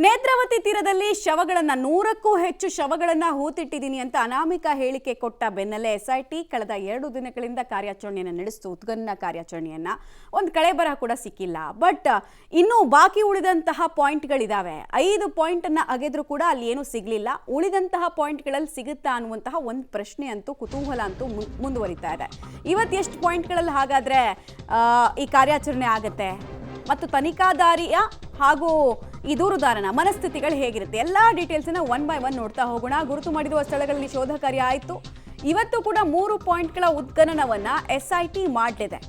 ನೇತ್ರಾವತಿ ತೀರದಲ್ಲಿ ಶವಗಳನ್ನ 100ಕ್ಕೂ ಹೆಚ್ಚು ಶವಗಳನ್ನ ಹೂತಿಟ್ಟಿದ್ದೀನಿ ಅಂತ ಅನಾಮಿಕಾ ಹೇಳಿಕೆ ಕೊಟ್ಟ ಬೆನ್ನಲ್ಲೇ ಎಸ್ಐಟಿ ಕಳೆದ 2 ದಿನಗಳಿಂದ ಕಾರ್ಯಾಚರಣೆಯನ್ನು ನಡೆಸಿತು. ಉತ್ಖನನ ಕಾರ್ಯಾಚರಣೆಯನ್ನ ಒಂದು ಕಳೆಬರಹ ಕೂಡ ಸಿಕ್ಕಿಲ್ಲ. ಬಟ್ ಇನ್ನೂ ಬಾಕಿ ಉಳಿದಂತಹ ಪಾಯಿಂಟ್ಗಳಿದಾವೆ. 5 ಪಾಯಿಂಟ್ ಅನ್ನ ಅಗೆದ್ರು ಕೂಡ ಅಲ್ಲಿ ಏನು ಸಿಗಲಿಲ್ಲ. ಉಳಿದಂತಹ ಪಾಯಿಂಟ್ಗಳಲ್ಲಿ ಸಿಗುತ್ತಾ ಅನ್ನುವಂತಹ ಒಂದು ಪ್ರಶ್ನೆ ಅಂತೂ ಕುತೂಹಲ ಅಂತೂ ಮುಂದುವರಿತಾ ಇದೆ. ಇವತ್ತು ಎಷ್ಟು ಪಾಯಿಂಟ್ಗಳಲ್ಲಿ ಹಾಗಾದ್ರೆ ಈ ಕಾರ್ಯಾಚರಣೆ ಆಗುತ್ತೆ ಮತ್ತು ತನಿಖಾದಾರಿಯ ಹಾಗೂ ಈ ದೂರುದಾರನ ಮನಸ್ಥಿತಿಗಳು ಹೇಗಿರುತ್ತೆ ಎಲ್ಲ ಡೀಟೇಲ್ಸ್ನ 1 by 1 ನೋಡ್ತಾ ಹೋಗೋಣ. ಗುರುತು ಮಾಡಿರುವ ಸ್ಥಳಗಳಲ್ಲಿ ಶೋಧ ಕಾರ್ಯ ಆಯಿತು. ಇವತ್ತು ಕೂಡ 3 ಪಾಯಿಂಟ್ಗಳ ಉತ್ಖನನವನ್ನು ಎಸ್ಐಟಿ ಮಾಡಲಿದೆ.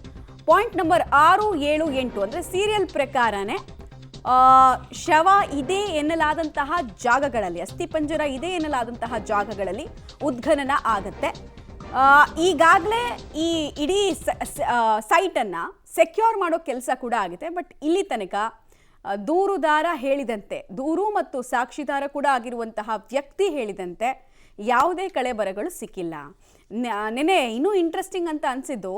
ಪಾಯಿಂಟ್ ನಂಬರ್ 6, 7, 8 ಅಂದರೆ ಸೀರಿಯಲ್ ಪ್ರಕಾರನೇ ಶವ ಇದೆ ಎನ್ನಲಾದಂತಹ ಜಾಗಗಳಲ್ಲಿ, ಅಸ್ಥಿಪಂಜರ ಇದೆ ಎನ್ನಲಾದಂತಹ ಜಾಗಗಳಲ್ಲಿ ಉತ್ಖನನ ಆಗತ್ತೆ. ಈಗಾಗಲೇ ಈ ಇಡೀ ಸೈಟನ್ನು ಸೆಕ್ಯೂರ್ ಮಾಡೋ ಕೆಲಸ ಕೂಡ ಆಗಿದೆ. ಬಟ್ ಇಲ್ಲಿ ತನಕ ದೂರುದಾರ ಹೇಳಿದಂತೆ, ದೂರು ಮತ್ತು ಸಾಕ್ಷಿದಾರ ಕೂಡ ಆಗಿರುವಂತಹ ವ್ಯಕ್ತಿ ಹೇಳಿದಂತೆ ಯಾವುದೇ ಕಳೆಬರಗಳು ಸಿಕ್ಕಿಲ್ಲ. ನೆನೆ ಇನ್ನೂ ಇಂಟ್ರೆಸ್ಟಿಂಗ್ ಅಂತ ಅನಿಸಿದ್ದು,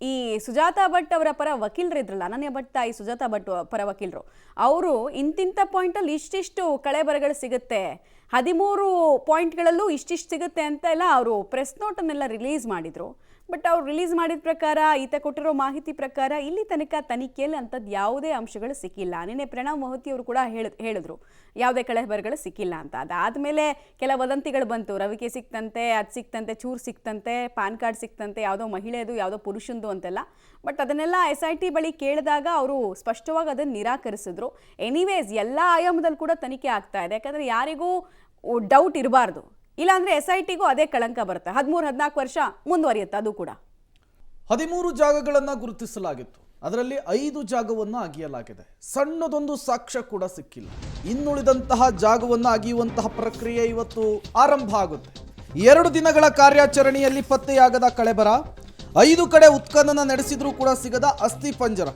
ಈ ಸುಜಾತಾ ಭಟ್ ಅವರ ಪರ ವಕೀಲರು ಇದ್ರಲ್ಲ, ಅನನ್ಯ ಭಟ್ ತಾಯಿ ಸುಜಾತಾ ಭಟ್ ಪರ ವಕೀಲರು, ಅವರು ಇಂತಿಂಥ ಪಾಯಿಂಟಲ್ಲಿ ಇಷ್ಟಿಷ್ಟು ಕಳೆಬರಗಳು ಸಿಗುತ್ತೆ, 13 ಪಾಯಿಂಟ್ಗಳಲ್ಲೂ ಇಷ್ಟಿಷ್ಟು ಸಿಗುತ್ತೆ ಅಂತ ಎಲ್ಲ ಅವರು ಪ್ರೆಸ್ ನೋಟನ್ನೆಲ್ಲ ರಿಲೀಸ್ ಮಾಡಿದರು. ಬಟ್ ಅವ್ರು ರಿಲೀಸ್ ಮಾಡಿದ ಪ್ರಕಾರ, ಈತ ಕೊಟ್ಟಿರೋ ಮಾಹಿತಿ ಪ್ರಕಾರ ಇಲ್ಲಿ ತನಕ ತನಿಖೆಯಲ್ಲಿ ಅಂಥದ್ದು ಯಾವುದೇ ಅಂಶಗಳು ಸಿಕ್ಕಿಲ್ಲ. ನಿನ್ನೆ ಪ್ರಣವ್ ಮೊಹತಿ ಅವರು ಕೂಡ ಹೇಳಿದ್ರು ಯಾವುದೇ ಕಳೆಬರಗಳು ಸಿಕ್ಕಿಲ್ಲ ಅಂತ. ಅದಾದಮೇಲೆ ಕೆಲ ವದಂತಿಗಳು ಬಂತು, ರವಿಕೆ ಸಿಕ್ತಂತೆ, ಅದು ಸಿಕ್ತಂತೆ, ಚೂರು ಸಿಕ್ತಂತೆ, ಪಾನ್ ಕಾರ್ಡ್ ಸಿಕ್ತಂತೆ, ಯಾವುದೋ ಮಹಿಳೆಯದು ಯಾವುದೋ ಪುರುಷಂದು ಅಂತೆಲ್ಲ. ಬಟ್ ಅದನ್ನೆಲ್ಲ SIT ಬಳಿ ಕೇಳಿದಾಗ ಅವರು ಸ್ಪಷ್ಟವಾಗಿ ಅದನ್ನು ನಿರಾಕರಿಸಿದ್ರು. ಎನಿವೇಸ್ ಎಲ್ಲ ಆಯಾಮದಲ್ಲಿ ಕೂಡ ತನಿಖೆ ಆಗ್ತಾ ಇದೆ. ಯಾಕಂದರೆ ಯಾರಿಗೂ ಡೌಟ್ ಇರಬಾರ್ದು, ಇಲ್ಲಾಂದ್ರೆ SITಗೂ ಅದೇ ಕಳಂಕ ಬರುತ್ತೆ. 13-14 ವರ್ಷ ಮುಂದುವರಿಯುತ್ತೆ. ಅದು ಕೂಡ 13 ಜಾಗಗಳನ್ನು ಗುರುತಿಸಲಾಗಿತ್ತು. ಅದರಲ್ಲಿ 5 ಜಾಗವನ್ನು ಅಗೆಯಲಾಗಿದೆ. ಸಣ್ಣದೊಂದು ಸಾಕ್ಷ್ಯ ಕೂಡ ಸಿಕ್ಕಿಲ್ಲ. ಇನ್ನುಳಿದಂತಹ ಜಾಗವನ್ನು ಅಗೆಯುವಂತಹ ಪ್ರಕ್ರಿಯೆ ಇವತ್ತು ಆರಂಭ ಆಗುತ್ತೆ. 2 ದಿನಗಳ ಕಾರ್ಯಾಚರಣೆಯಲ್ಲಿ ಪತ್ತೆಯಾಗದ ಕಳೆಬರ, 5 ಕಡೆ ಉತ್ಖನನ ನಡೆಸಿದ್ರೂ ಕೂಡ ಸಿಗದ ಅಸ್ಥಿ ಪಂಜರ.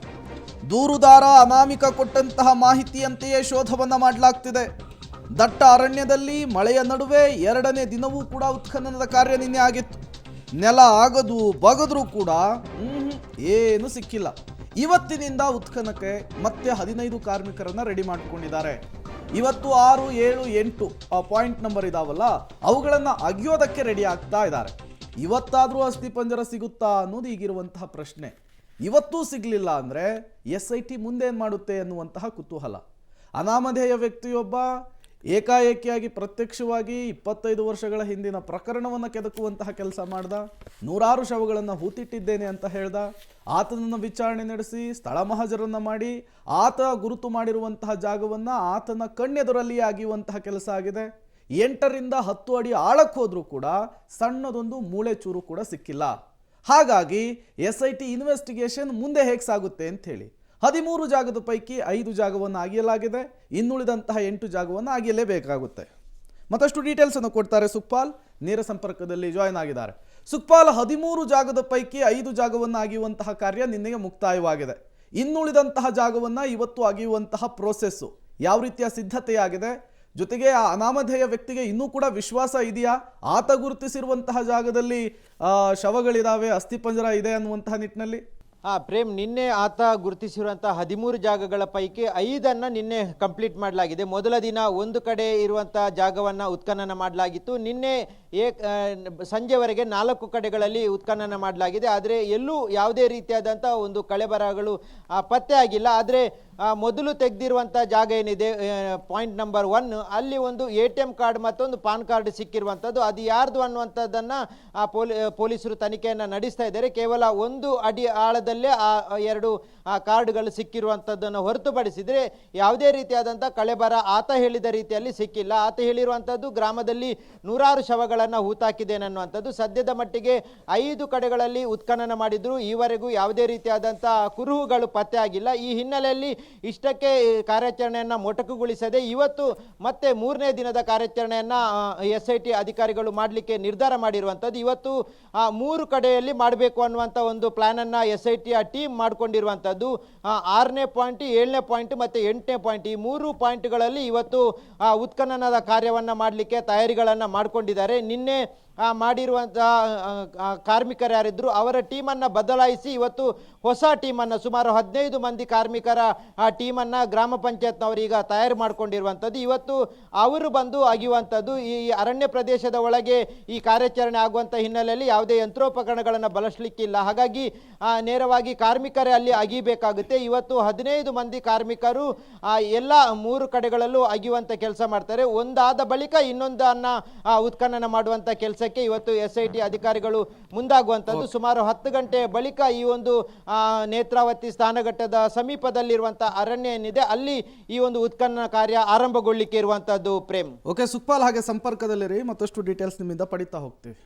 ದೂರುದಾರ ಅನಾಮಿಕಾ ಕೊಟ್ಟಂತಹ ಮಾಹಿತಿಯಂತೆಯೇ ಶೋಧವನ್ನ ಮಾಡಲಾಗ್ತಿದೆ. ದಟ್ಟ ಅರಣ್ಯದಲ್ಲಿ ಮಳೆಯ ನಡುವೆ 2ನೇ ದಿನವೂ ಕೂಡ ಉತ್ಖನನದ ಕಾರ್ಯ ನಿನ್ನೆ ಆಗಿತ್ತು. ನೆಲ ಆಗದು ಬಗದ್ರೂ ಕೂಡ ಏನು ಸಿಕ್ಕಿಲ್ಲ. ಇವತ್ತಿನಿಂದ ಉತ್ಖನನಕ್ಕೆ ಮತ್ತೆ 15 ಕಾರ್ಮಿಕರನ್ನ ರೆಡಿ ಮಾಡಿಕೊಂಡಿದ್ದಾರೆ. ಇವತ್ತು 6, 7, 8 ಪಾಯಿಂಟ್ ನಂಬರ್ ಇದಾವಲ್ಲ, ಅವುಗಳನ್ನು ಅಗಿಯೋದಕ್ಕೆ ರೆಡಿ ಆಗ್ತಾ ಇದ್ದಾರೆ. ಇವತ್ತಾದರೂ ಅಸ್ಥಿ ಪಂಜರ ಸಿಗುತ್ತಾ ಅನ್ನೋದು ಈಗಿರುವಂತಹ ಪ್ರಶ್ನೆ. ಇವತ್ತೂ ಸಿಗಲಿಲ್ಲ ಅಂದರೆ SIT ಮುಂದೇನು ಮಾಡುತ್ತೆ ಅನ್ನುವಂತಹ ಕುತೂಹಲ. ಅನಾಮಧೇಯ ವ್ಯಕ್ತಿಯೊಬ್ಬ ಏಕಾಏಕಿಯಾಗಿ ಪ್ರತ್ಯಕ್ಷವಾಗಿ 25 ವರ್ಷಗಳ ಹಿಂದಿನ ಪ್ರಕರಣವನ್ನು ಕೆದಕುವಂತಹ ಕೆಲಸ ಮಾಡ್ದ. 100 ಶವಗಳನ್ನು ಹೂತಿಟ್ಟಿದ್ದೇನೆ ಅಂತ ಹೇಳ್ದ. ಆತನನ್ನು ವಿಚಾರಣೆ ನಡೆಸಿ ಸ್ಥಳ ಮಹಜರನ್ನು ಮಾಡಿ ಆತ ಗುರುತು ಮಾಡಿರುವಂತಹ ಜಾಗವನ್ನು ಆತನ ಕಣ್ಣೆದುರಲ್ಲಿ ಆಗಿರುವಂತಹ ಕೆಲಸ ಆಗಿದೆ. 8ರಿಂದ 10 ಅಡಿ ಆಳಕ್ಕೆ ಹೋದ್ರೂ ಕೂಡ ಸಣ್ಣದೊಂದು ಮೂಳೆ ಚೂರು ಕೂಡ ಸಿಕ್ಕಿಲ್ಲ. ಹಾಗಾಗಿ SIT ಇನ್ವೆಸ್ಟಿಗೇಷನ್ ಮುಂದೆ ಹೇಗೆ ಸಾಗುತ್ತೆ ಅಂತ ಹೇಳಿ 13 ಜಾಗದ ಪೈಕಿ 5 ಜಾಗವನ್ನು ಅಗೆಯಲಾಗಿದೆ. ಇನ್ನುಳಿದಂತಹ 8 ಜಾಗವನ್ನು ಅಗೆಯಲೇಬೇಕಾಗುತ್ತೆ. ಮತ್ತಷ್ಟು ಡೀಟೇಲ್ಸ್ ಅನ್ನು ಕೊಡ್ತಾರೆ ಸುಕ್ಪಾಲ್, ನೇರ ಸಂಪರ್ಕದಲ್ಲಿ ಜಾಯ್ನ್ ಆಗಿದ್ದಾರೆ. ಸುಕ್ಪಾಲ್, 13 ಜಾಗದ ಪೈಕಿ 5 ಜಾಗವನ್ನು ಅಗೆಯುವಂತಹ ಕಾರ್ಯ ನಿನ್ನೆಗೆ ಮುಕ್ತಾಯವಾಗಿದೆ. ಇನ್ನುಳಿದಂತಹ ಜಾಗವನ್ನು ಇವತ್ತು ಅಗೆಯುವಂತಹ ಪ್ರೋಸೆಸ್ಸು ಯಾವ ರೀತಿಯ ಸಿದ್ಧತೆಯಾಗಿದೆ? ಜೊತೆಗೆ ಆ ಅನಾಮಧೇಯ ವ್ಯಕ್ತಿಗೆ ಇನ್ನೂ ಕೂಡ ವಿಶ್ವಾಸ ಇದೆಯಾ? ಆತ ಗುರುತಿಸಿರುವಂತಹ ಜಾಗದಲ್ಲಿ ಶವಗಳಿದಾವೆ, ಅಸ್ಥಿಪಂಜರ ಇದೆ ಅನ್ನುವಂತಹ ನಿಟ್ಟಿನಲ್ಲಿ? ಪ್ರೇಮ್, ನಿನ್ನೆ ಆತ ಗುರುತಿಸಿರುವಂಥ 13 ಜಾಗಗಳ ಪೈಕಿ 5ಅನ್ನು ನಿನ್ನೆ ಕಂಪ್ಲೀಟ್ ಮಾಡಲಾಗಿದೆ. ಮೊದಲ ದಿನ ಒಂದು ಕಡೆ ಇರುವಂಥ ಜಾಗವನ್ನು ಉತ್ಖನನ ಮಾಡಲಾಗಿತ್ತು. ನಿನ್ನೆ ಸಂಜೆವರೆಗೆ 4 ಕಡೆಗಳಲ್ಲಿ ಉತ್ಖನನ ಮಾಡಲಾಗಿದೆ. ಆದರೆ ಎಲ್ಲೂ ಯಾವುದೇ ರೀತಿಯಾದಂಥ ಒಂದು ಕಳೆಬರಗಳು ಪತ್ತೆ ಆಗಿಲ್ಲ. ಆದರೆ ಮೊದಲು ತೆಗೆದಿರುವಂಥ ಜಾಗ ಏನಿದೆ, ಪಾಯಿಂಟ್ ನಂಬರ್ 1, ಅಲ್ಲಿ ಒಂದು ATM ಕಾರ್ಡ್ ಮತ್ತೊಂದು ಪಾನ್ ಕಾರ್ಡ್ ಸಿಕ್ಕಿರುವಂಥದ್ದು. ಅದು ಯಾರ್ದು ಅನ್ನುವಂಥದ್ದನ್ನು ಪೊಲೀಸರು ತನಿಖೆಯನ್ನು ನಡೆಸ್ತಾ ಇದ್ದಾರೆ. ಕೇವಲ 1 ಅಡಿ ಆಳದಲ್ಲೇ ಆ 2 ಕಾರ್ಡ್ಗಳು ಸಿಕ್ಕಿರುವಂಥದ್ದನ್ನು ಹೊರತುಪಡಿಸಿದರೆ ಯಾವುದೇ ರೀತಿಯಾದಂಥ ಕಳೆಬರ ಆತ ಹೇಳಿದ ರೀತಿಯಲ್ಲಿ ಸಿಕ್ಕಿಲ್ಲ. ಆತ ಹೇಳಿರುವಂಥದ್ದು ಗ್ರಾಮದಲ್ಲಿ 100 ಶವಗಳನ್ನು ಹೂತಾಕಿದ್ದೇನೆ ಅನ್ನುವಂಥದ್ದು. ಸದ್ಯದ ಮಟ್ಟಿಗೆ 5 ಕಡೆಗಳಲ್ಲಿ ಉತ್ಖನನ ಮಾಡಿದ್ರು. ಈವರೆಗೂ ಯಾವುದೇ ರೀತಿಯಾದಂಥ ಕುರುಹುಗಳು ಪತ್ತೆ ಆಗಿಲ್ಲ. ಈ ಹಿನ್ನೆಲೆಯಲ್ಲಿ ಇಷ್ಟಕ್ಕೆ ಕಾರ್ಯಾಚರಣೆಯನ್ನು ಮೊಟಕುಗೊಳಿಸದೆ ಇವತ್ತು ಮತ್ತೆ 3ನೇ ದಿನದ ಕಾರ್ಯಾಚರಣೆಯನ್ನು SIT ಅಧಿಕಾರಿಗಳು ಮಾಡಲಿಕ್ಕೆ ನಿರ್ಧಾರ ಮಾಡಿರುವಂಥದ್ದು. ಇವತ್ತು 3 ಕಡೆಯಲ್ಲಿ ಮಾಡಬೇಕು ಅನ್ನುವಂಥ ಒಂದು ಪ್ಲಾನನ್ನು SIT ಟೀಮ್ ಮಾಡಿಕೊಂಡಿರುವಂಥದ್ದು. 6ನೇ ಪಾಯಿಂಟ್, 7ನೇ ಪಾಯಿಂಟ್ ಮತ್ತು 8ನೇ ಪಾಯಿಂಟ್, ಈ 3 ಪಾಯಿಂಟ್ಗಳಲ್ಲಿ ಇವತ್ತು ಉತ್ಖನನದ ಕಾರ್ಯವನ್ನು ಮಾಡಲಿಕ್ಕೆ ತಯಾರಿಗಳನ್ನು ಮಾಡಿಕೊಂಡಿದ್ದಾರೆ. ನಿನ್ನೆ ಮಾಡಿರುವಂತಹ ಕಾರ್ಮಿಕರು ಯಾರಿದ್ರು ಅವರ ಟೀಮನ್ನು ಬದಲಾಯಿಸಿ ಇವತ್ತು ಹೊಸ ಟೀಮನ್ನು ಸುಮಾರು 15 ಮಂದಿ ಕಾರ್ಮಿಕರ ಟೀಮನ್ನು ಗ್ರಾಮ ಪಂಚಾಯತ್ನವರು ಈಗ ತಯಾರು ಮಾಡಿಕೊಂಡಿರುವಂಥದ್ದು. ಇವತ್ತು ಅವರು ಬಂದು ಅಗಿಯುವಂಥದ್ದು. ಈ ಅರಣ್ಯ ಪ್ರದೇಶದ ಒಳಗೆ ಈ ಕಾರ್ಯಾಚರಣೆ ಆಗುವಂಥ ಹಿನ್ನೆಲೆಯಲ್ಲಿ ಯಾವುದೇ ಯಂತ್ರೋಪಕರಣಗಳನ್ನು ಬಳಸಲಿಕ್ಕಿಲ್ಲ. ಹಾಗಾಗಿ ನೇರವಾಗಿ ಕಾರ್ಮಿಕರೇ ಅಲ್ಲಿ ಅಗಿಬೇಕಾಗುತ್ತೆ. ಇವತ್ತು 15 ಮಂದಿ ಕಾರ್ಮಿಕರು ಎಲ್ಲ 3 ಕಡೆಗಳಲ್ಲೂ ಅಗಿಯುವಂಥ ಕೆಲಸ ಮಾಡ್ತಾರೆ. ಒಂದಾದ ಬಳಿಕ ಇನ್ನೊಂದನ್ನು ಉತ್ಖನನ ಮಾಡುವಂಥ ಕೆಲಸಕ್ಕೆ ಇವತ್ತು SIT ಅಧಿಕಾರಿಗಳು ಮುಂದಾಗುವಂಥದ್ದು. ಸುಮಾರು 10 ಗಂಟೆಯ ಬಳಿಕ ಈ ಒಂದು ನೇತ್ರಾವತಿ ಸ್ನಾನಘಟ್ಟದ ಸಮೀಪದಲ್ಲಿರುವಂಥ ಅರಣ್ಯ ಏನಿದೆ ಅಲ್ಲಿ ಈ ಒಂದು ಉತ್ಖನನ ಕಾರ್ಯ ಆರಂಭಗೊಳ್ಳಿಕ್ಕೆ ಇರುವಂಥದ್ದು. ಪ್ರೇಮ್. ಓಕೆ ಸುಕ್ಪಾಲ್, ಹಾಗೆ ಸಂಪರ್ಕದಲ್ಲಿರಿ, ಮತ್ತಷ್ಟು ಡೀಟೇಲ್ಸ್ ನಿಮ್ಮಿಂದ ಪಡಿತಾ ಹೋಗ್ತೀವಿ.